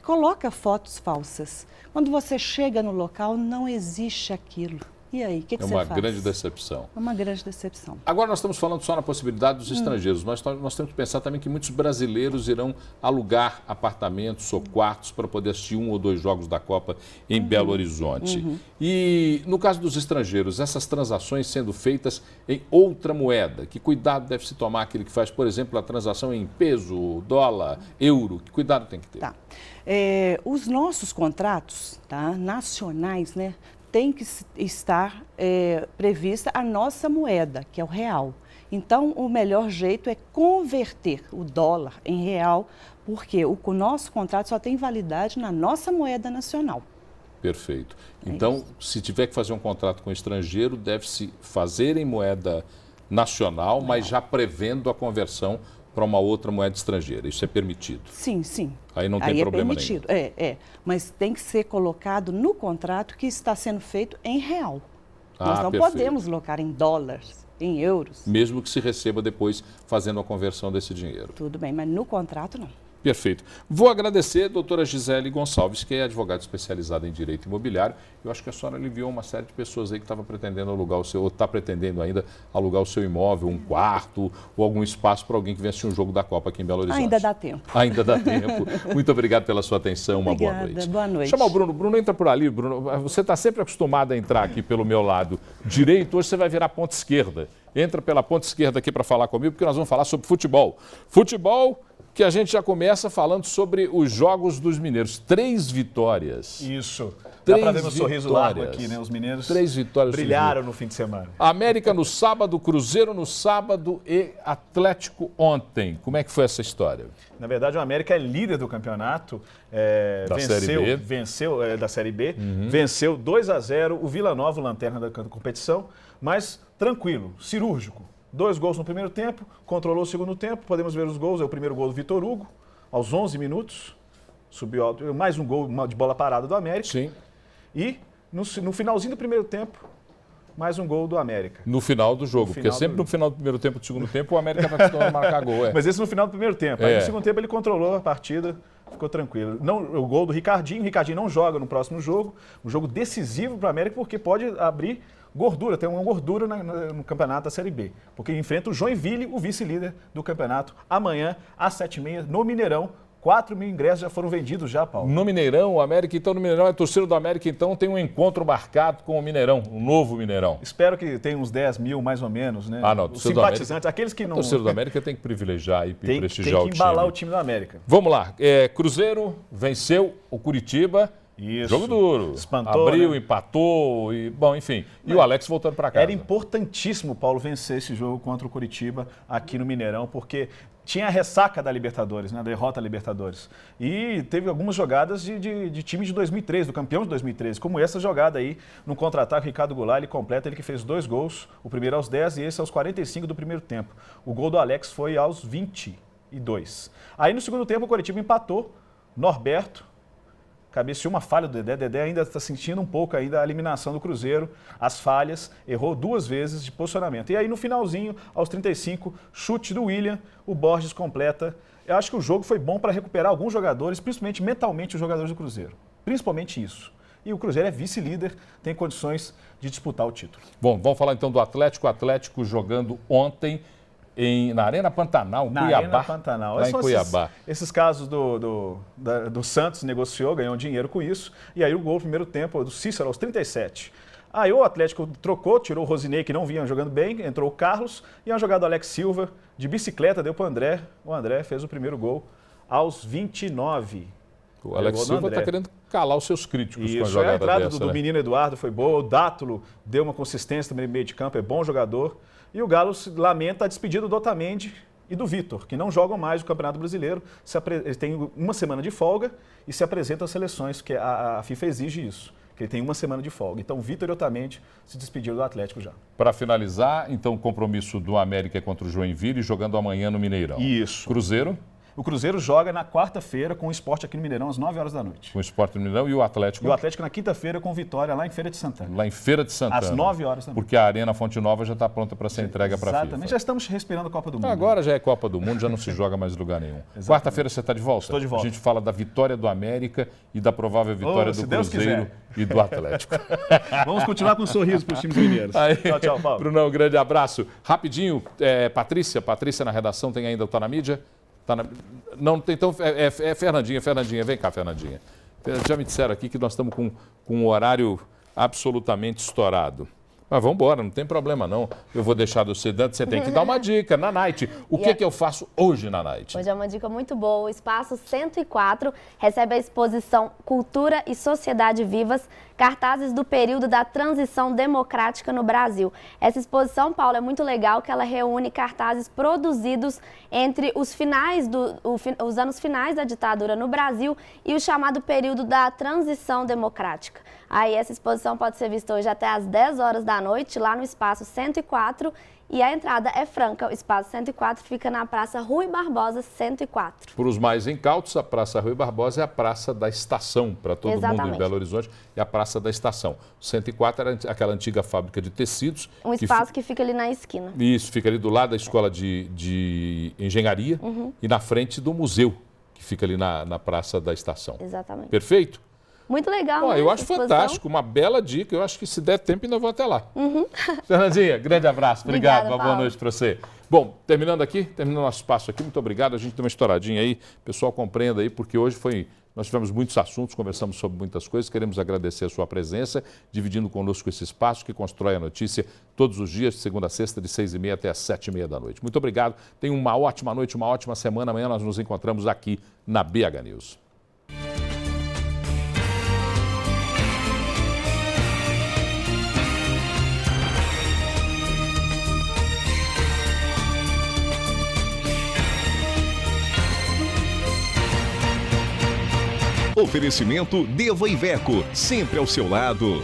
Coloca fotos falsas. Quando você chega no local, não existe aquilo. E aí, o que você faz? É uma grande decepção. É uma grande decepção. Agora nós estamos falando só na possibilidade dos estrangeiros, mas nós temos que pensar também que muitos brasileiros irão alugar apartamentos ou quartos para poder assistir 1 ou 2 jogos da Copa em Belo Horizonte. E no caso dos estrangeiros, essas transações sendo feitas em outra moeda, que cuidado deve se tomar aquele que faz, por exemplo, a transação em peso, dólar, euro? Que cuidado tem que ter? Tá. Os nossos contratos, tá, nacionais, né, tem que estar prevista a nossa moeda, que é o real. Então, o melhor jeito é converter o dólar em real, porque o nosso contrato só tem validade na nossa moeda nacional. Perfeito. Então, se tiver que fazer um contrato com estrangeiro, deve-se fazer em moeda nacional, mas já prevendo a conversão para uma outra moeda estrangeira. Isso é permitido? Sim, sim. Aí não tem problema nenhum. Mas tem que ser colocado no contrato que está sendo feito em real. Nós não perfeito. podemos locar em dólares, em euros. Mesmo que se receba depois fazendo a conversão desse dinheiro. Tudo bem, mas no contrato não. Perfeito. Vou agradecer a doutora Gisele Gonçalves, que é advogada especializada em direito imobiliário. Eu acho que a senhora aliviou uma série de pessoas aí que estavam pretendendo alugar o seu, ou está pretendendo ainda alugar o seu imóvel, um quarto ou algum espaço para alguém que venha assistir um jogo da Copa aqui em Belo Horizonte. Ainda dá tempo. Ainda dá tempo. Muito obrigado pela sua atenção. Uma Obrigada, boa noite. boa noite. Chama o Bruno. Bruno, entra por ali. Bruno, você está sempre acostumado a entrar aqui pelo meu lado direito. Hoje você vai virar ponta esquerda. Entra pela ponta esquerda aqui para falar comigo, porque nós vamos falar sobre futebol. Futebol que a gente já começa falando sobre os Jogos dos Mineiros. 3 vitórias. Isso. Dá para ver meu sorriso largo aqui, né? Os mineiros 3 vitórias brilharam no fim de semana. América no sábado, Cruzeiro no sábado e Atlético ontem. Como é que foi essa história? Na verdade, o América é líder do campeonato. Venceu da Série B. Venceu 2-0 o Vila Nova, o lanterna da competição, mas tranquilo, cirúrgico. 2 gols no primeiro tempo, controlou o segundo tempo, podemos ver os gols, é o primeiro gol do Vitor Hugo, aos 11 minutos, subiu mais um gol de bola parada do América. Sim. E no finalzinho do primeiro tempo, mais um gol do América. No final do jogo, porque sempre no final do primeiro tempo e do segundo tempo o América vai acostumado a marcar gol. Mas esse no final do primeiro tempo, aí no segundo tempo ele controlou a partida, ficou tranquilo. O gol do Ricardinho, o Ricardinho não joga no próximo jogo, um jogo decisivo para o América porque pode abrir gordura, tem uma gordura no campeonato da Série B, porque enfrenta o Joinville, o vice-líder do campeonato, amanhã às 7h30 no Mineirão. 4.000 ingressos já foram vendidos já, Paulo. No Mineirão, o América, então, no Mineirão, a torcida do América, então, tem um encontro marcado com o Mineirão, o novo Mineirão. Espero que tenha uns 10.000, mais ou menos, né? Não, os simpatizantes, aqueles que não... A torcida do América tem que privilegiar e prestigiar o time. Tem que embalar o time do América. Vamos lá, Cruzeiro venceu o Curitiba. Isso. Jogo duro. Espantou, abriu, né? Empatou, bom, enfim. E o Alex voltando para casa. Era importantíssimo, Paulo, vencer esse jogo contra o Curitiba aqui no Mineirão, porque tinha a ressaca da Libertadores, né? Da derrota da Libertadores. E teve algumas jogadas de time de 2013, do campeão de 2013, como essa jogada aí, no contra-ataque, Ricardo Goulart, ele completa, ele que fez 2 gols, o primeiro aos 10 e esse aos 45 do primeiro tempo. O gol do Alex foi aos 22. Aí no segundo tempo o Curitiba empatou, Norberto cabeceou uma falha do Dedé. Dedé ainda está sentindo um pouco ainda a eliminação do Cruzeiro, as falhas, errou 2 vezes de posicionamento. E aí no finalzinho, aos 35, chute do William, o Borges completa. Eu acho que o jogo foi bom para recuperar alguns jogadores, principalmente mentalmente os jogadores do Cruzeiro. Principalmente isso. E o Cruzeiro é vice-líder, tem condições de disputar o título. Bom, vamos falar então do Atlético. O Atlético jogando ontem na Arena Pantanal, na Cuiabá. Arena Pantanal. Lá em Cuiabá. Esses casos do Santos negociou, ganhou dinheiro com isso. E aí o gol no primeiro tempo do Cícero aos 37. Aí o Atlético trocou, tirou o Rosinei, que não vinha jogando bem, entrou o Carlos. E uma jogada do Alex Silva, de bicicleta, deu para o André. O André fez o primeiro gol aos 29. O Alex Silva está querendo calar os seus críticos com a jogada a entrada dessa, do menino Eduardo foi boa. O Dátulo deu uma consistência também no meio de campo, é bom jogador. E o Galo lamenta a despedida do Otamendi e do Vitor, que não jogam mais o Campeonato Brasileiro. Ele tem uma semana de folga e se apresentam às seleções, porque a FIFA exige isso, que ele tem uma semana de folga. Então, Vitor e Otamendi se despediram do Atlético já. Para finalizar, então, o compromisso do América contra o Joinville, jogando amanhã no Mineirão. Isso. Cruzeiro? O Cruzeiro joga na quarta-feira com o Sport aqui no Mineirão, às 9 horas da noite. Com o Sport no Mineirão e o Atlético? E o Atlético na quinta-feira com Vitória lá em Feira de Santana. Lá em Feira de Santana. Às 9 horas também. Porque a Arena Fonte Nova já está pronta para ser entregue para a FIFA. Exatamente, já estamos respirando a Copa do Mundo. Agora já é Copa do Mundo, já não se joga mais em lugar nenhum. Quarta-feira você está de volta? Estou de volta. A gente fala da vitória do América e da provável vitória do Cruzeiro e do Atlético. Vamos continuar com um sorriso para os times mineiros. Tchau, tchau, Paulo. Brunão, um grande abraço. Rapidinho, Patrícia na redação tem ainda, está na mídia? Não, então é Fernandinha, vem cá, Fernandinha. Já me disseram aqui que nós estamos com um horário absolutamente estourado. Mas vamos embora, não tem problema não. Eu vou deixar você dentro, você tem que dar uma dica na Night. O que eu faço hoje na Night? Hoje é uma dica muito boa. O Espaço 104 recebe a exposição Cultura e Sociedade Vivas, cartazes do período da transição democrática no Brasil. Essa exposição, Paulo, é muito legal, que ela reúne cartazes produzidos entre os anos finais da ditadura no Brasil e o chamado período da transição democrática. Aí essa exposição pode ser vista hoje até às 10 horas da noite, lá no Espaço 104, e a entrada é franca. O Espaço 104 fica na Praça Rui Barbosa 104. Para os mais incautos, a Praça Rui Barbosa é a Praça da Estação, para todo mundo de Belo Horizonte, é a Praça da Estação. O 104 era aquela antiga fábrica de tecidos. Um espaço que fica ali na esquina. Isso, fica ali do lado da Escola de Engenharia e na frente do museu, que fica ali na Praça da Estação. Exatamente. Perfeito? Muito legal, né? Eu acho fantástico, uma bela dica. Eu acho que se der tempo ainda vou até lá. Fernandinha, grande abraço. Obrigado, uma boa noite para você. Bom, terminando nosso espaço aqui, muito obrigado. A gente tem uma estouradinha aí, pessoal compreenda aí, porque hoje nós tivemos muitos assuntos, conversamos sobre muitas coisas. Queremos agradecer a sua presença, dividindo conosco esse espaço que constrói a notícia todos os dias, de segunda a sexta, de 6h30 até às 7h30 da noite. Muito obrigado, tenha uma ótima noite, uma ótima semana. Amanhã nós nos encontramos aqui na BH News. Oferecimento Deva Iveco, sempre ao seu lado.